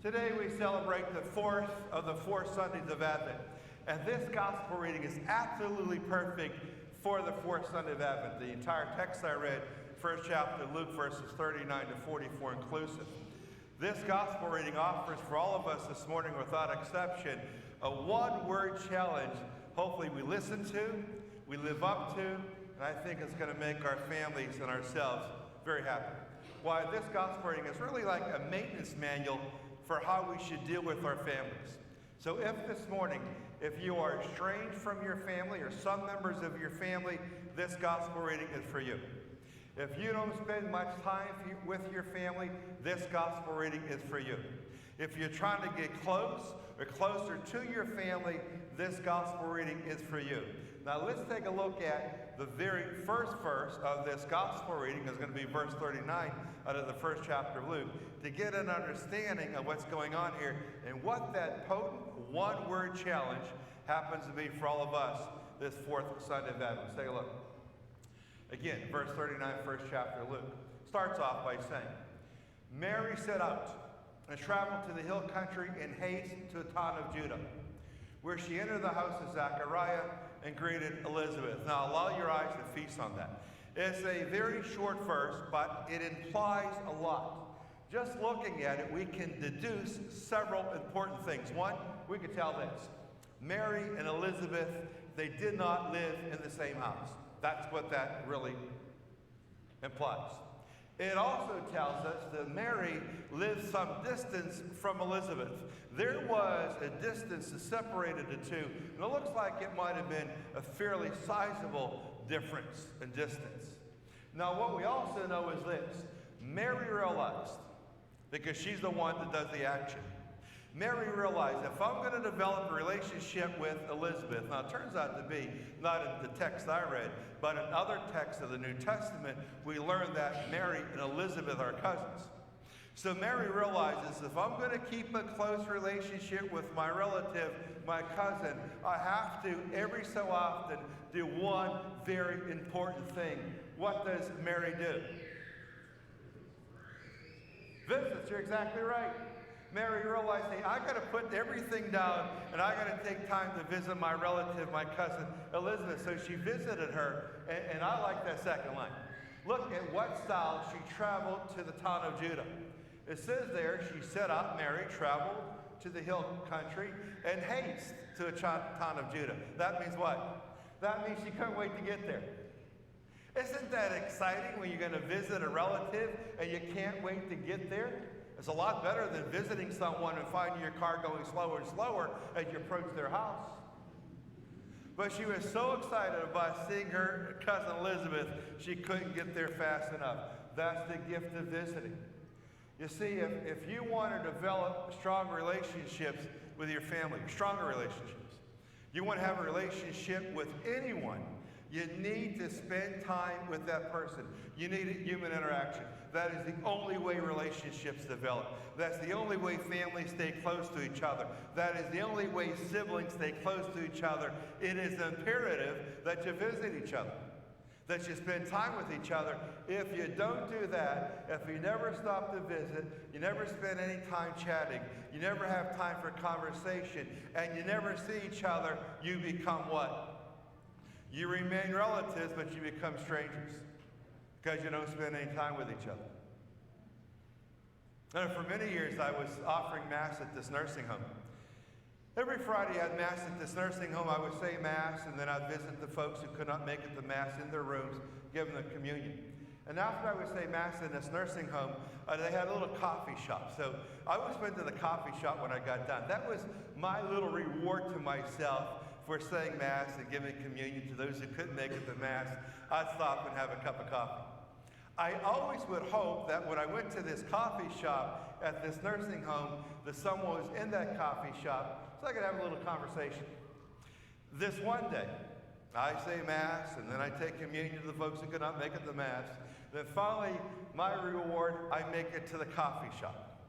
Today we celebrate the fourth of the 4 Sundays of Advent. And this gospel reading is absolutely perfect for the 4th Sunday of Advent. The entire text I read, first chapter, Luke verses 39 to 44 inclusive. This gospel reading offers for all of us this morning, without exception, a one-word challenge. Hopefully we listen to, we live up to, and I think it's going to make our families and ourselves very happy. Why, this gospel reading is really like a maintenance manual for how we should deal with our families. So if this morning, if you are estranged from your family or some members of your family, this gospel reading is for you. If you don't spend much time with your family, this gospel reading is for you. If you're trying to get close or closer to your family, this gospel reading is for you. Now let's take a look at the very first verse of this gospel reading. It's going to be verse 39 out of the first chapter of Luke, to get an understanding of what's going on here and what that potent one-word challenge happens to be for all of us this 4th Sunday of Advent. Let's take a look. Again, verse 39, first chapter of Luke, starts off by saying, Mary set out and traveled to the hill country in haste to the town of Judah, where she entered the house of Zechariah and greeted Elizabeth. Now, allow your eyes to feast on that. It's a very short verse, but it implies a lot. Just looking at it, we can deduce several important things. One, we could tell this. Mary and Elizabeth, they did not live in the same house. That's what that really implies. It also tells us that Mary lived some distance from Elizabeth. There was a distance that separated the two, and it looks like it might have been a fairly sizable difference in distance. Now, what we also know is this. Mary realized, because she's the one that does the action, Mary realized, if I'm going to develop a relationship with Elizabeth, now it turns out to be not in the text I read, but in other texts of the New Testament, we learn that Mary and Elizabeth are cousins. So Mary realizes, if I'm going to keep a close relationship with my relative, my cousin, I have to, every so often, do one very important thing. What does Mary do? Visits. You're exactly right. Mary realized, hey, I got to put everything down, and I got to take time to visit my relative, my cousin Elizabeth. So she visited her, and I like that second line. Look at what style she traveled to the town of Judah. It says there, she set out, Mary traveled to the hill country and haste to the town of Judah. That means what? That means she couldn't wait to get there. Isn't that exciting when you're going to visit a relative and you can't wait to get there? It's a lot better than visiting someone and finding your car going slower and slower as you approach their house. But she was so excited about seeing her cousin Elizabeth, she couldn't get there fast enough. That's the gift of visiting. You see, if you want to develop strong relationships with your family, stronger relationships, you want to have a relationship with anyone, you need to spend time with that person. You need human interaction. That is the only way relationships develop. That's the only way families stay close to each other. That is the only way siblings stay close to each other. It is imperative that you visit each other, that you spend time with each other. If you don't do that, if you never stop to visit, you never spend any time chatting, you never have time for conversation, and you never see each other, you become what? You remain relatives, but you become strangers because you don't spend any time with each other. And for many years, I was offering Mass at this nursing home. Every Friday at Mass at this nursing home, I would say Mass, and then I'd visit the folks who could not make it to Mass in their rooms, give them the communion. And after I would say Mass in this nursing home, they had a little coffee shop. So I always went to the coffee shop when I got done. That was my little reward to myself for saying Mass and giving communion to those who couldn't make it to Mass. I'd stop and have a cup of coffee. I always would hope that when I went to this coffee shop at this nursing home, that someone was in that coffee shop so I could have a little conversation. This one day, I say Mass, and then I take communion to the folks who could not make it to Mass. Then finally, my reward, I make it to the coffee shop.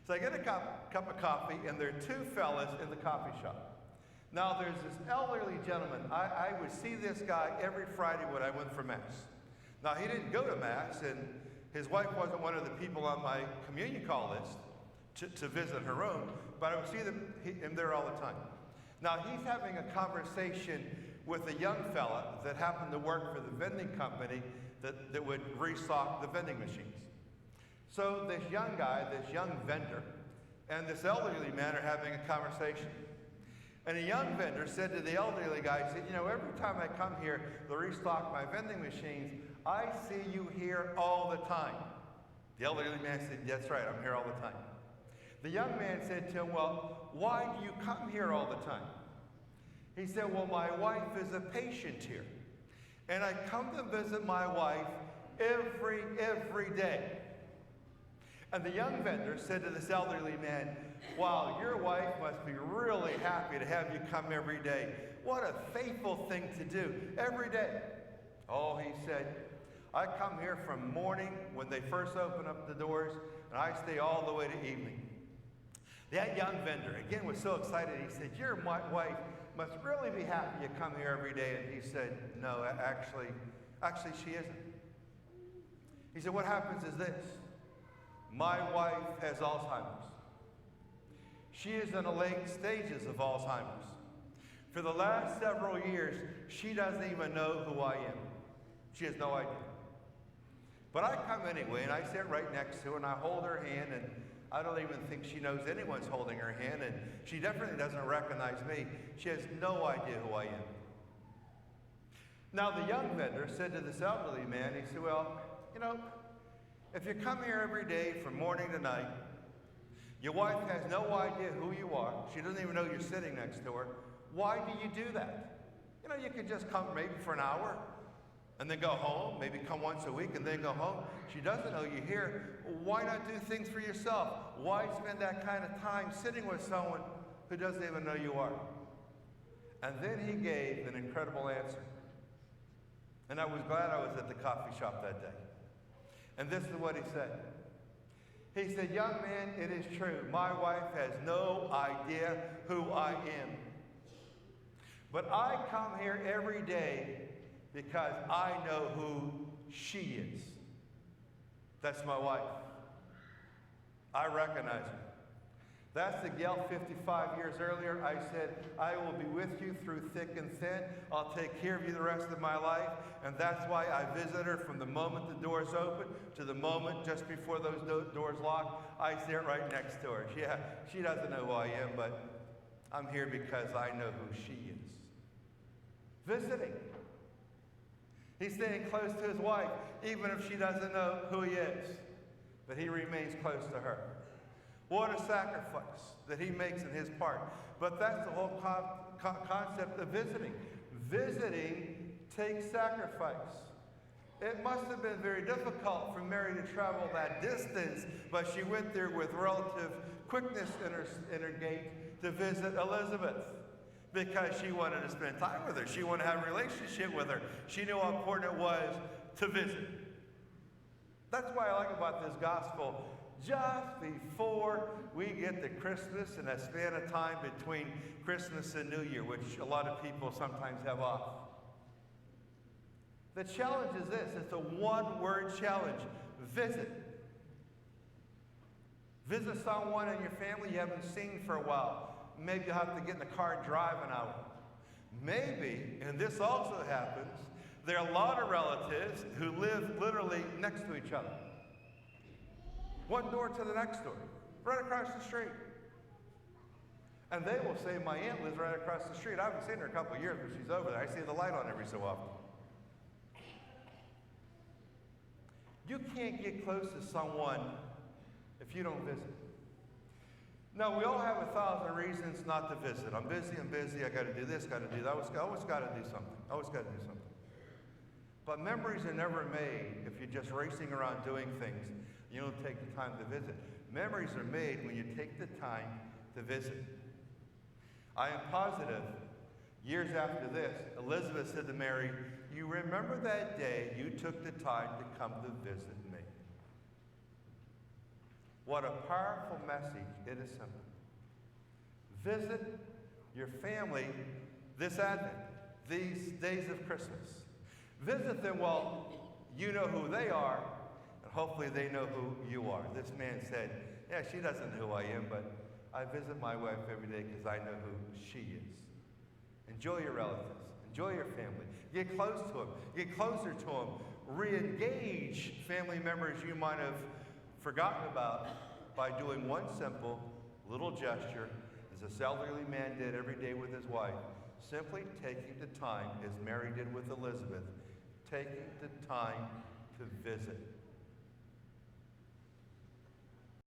So I get a cup of coffee, and there are two fellas in the coffee shop. Now, there's this elderly gentleman. I would see this guy every Friday when I went for Mass. Now, he didn't go to Mass, and his wife wasn't one of the people on my communion call list. to visit her own, but I would see him there all the time. Now, he's having a conversation with a young fella that happened to work for the vending company that would restock the vending machines. So this young guy, this young vendor, and this elderly man are having a conversation. And a young vendor said to the elderly guy, he said, you know, every time I come here to restock my vending machines, I see you here all the time. The elderly man said, that's right, I'm here all the time. The young man said to him, well, why do you come here all the time? He said, well, my wife is a patient here. And I come to visit my wife every day. And the young vendor said to this elderly man, wow, your wife must be really happy to have you come every day. What a faithful thing to do every day. Oh, he said, I come here from morning when they first open up the doors, and I stay all the way to evening. That young vendor, again, was so excited. He said, your wife must really be happy you come here every day. And he said, no, actually she isn't. He said, what happens is this. My wife has Alzheimer's. She is in the late stages of Alzheimer's. For the last several years, she doesn't even know who I am. She has no idea. But I come anyway, and I sit right next to her, and I hold her hand, and I don't even think she knows anyone's holding her hand, and she definitely doesn't recognize me. She has no idea who I am. Now, the young vendor said to this elderly man, he said, well, you know, if you come here every day from morning to night, your wife has no idea who you are, she doesn't even know you're sitting next to her, why do you do that? You know, you could just come maybe for an hour, and then go home, maybe come once a week and then go home. She doesn't know you're here. Why not do things for yourself? Why spend that kind of time sitting with someone who doesn't even know you are? And then he gave an incredible answer. And I was glad I was at the coffee shop that day. And this is what he said. He said, young man, it is true. My wife has no idea who I am. But I come here every day because I know who she is. That's my wife. I recognize her. That's the gal 55 years earlier. I said, I will be with you through thick and thin. I'll take care of you the rest of my life. And that's why I visit her from the moment the doors open to the moment just before those doors lock. I sit right next to her. Yeah, she doesn't know who I am, but I'm here because I know who she is. Visiting. He's staying close to his wife, even if she doesn't know who he is. But he remains close to her. What a sacrifice that he makes in his part. But that's the whole concept of visiting. Visiting takes sacrifice. It must have been very difficult for Mary to travel that distance, but she went there with relative quickness in her gait to visit Elizabeth, because she wanted to spend time with her. She wanted to have a relationship with her. She knew how important it was to visit. That's why I like about this gospel. Just before we get to Christmas and that span of time between Christmas and New Year, which a lot of people sometimes have off. The challenge is this. It's a one-word challenge. Visit. Visit someone in your family you haven't seen for a while. Maybe you'll have to get in the car and drive an hour. Maybe, and this also happens, there are a lot of relatives who live literally next to each other. One door to the next door, right across the street. And they will say, my aunt lives right across the street. I haven't seen her in a couple of years, but she's over there. I see the light on every so often. You can't get close to someone if you don't visit. No, we all have 1,000 reasons not to visit. I'm busy, I got to do this, got to do that. I always got to do something. But memories are never made if you're just racing around doing things. You don't take the time to visit. Memories are made when you take the time to visit. I am positive, years after this, Elizabeth said to Mary, you remember that day you took the time to come to visit me. What a powerful message. It is simple. Visit your family this Advent, these days of Christmas. Visit them while you know who they are, and hopefully they know who you are. This man said, Yeah, she doesn't know who I am, but I visit my wife every day because I know who she is. Enjoy your relatives. Enjoy your family. Get close to them. Get closer to them. Re-engage family members you might have forgotten about by doing one simple little gesture, as this elderly man did every day with his wife, simply taking the time, as Mary did with Elizabeth, taking the time to visit.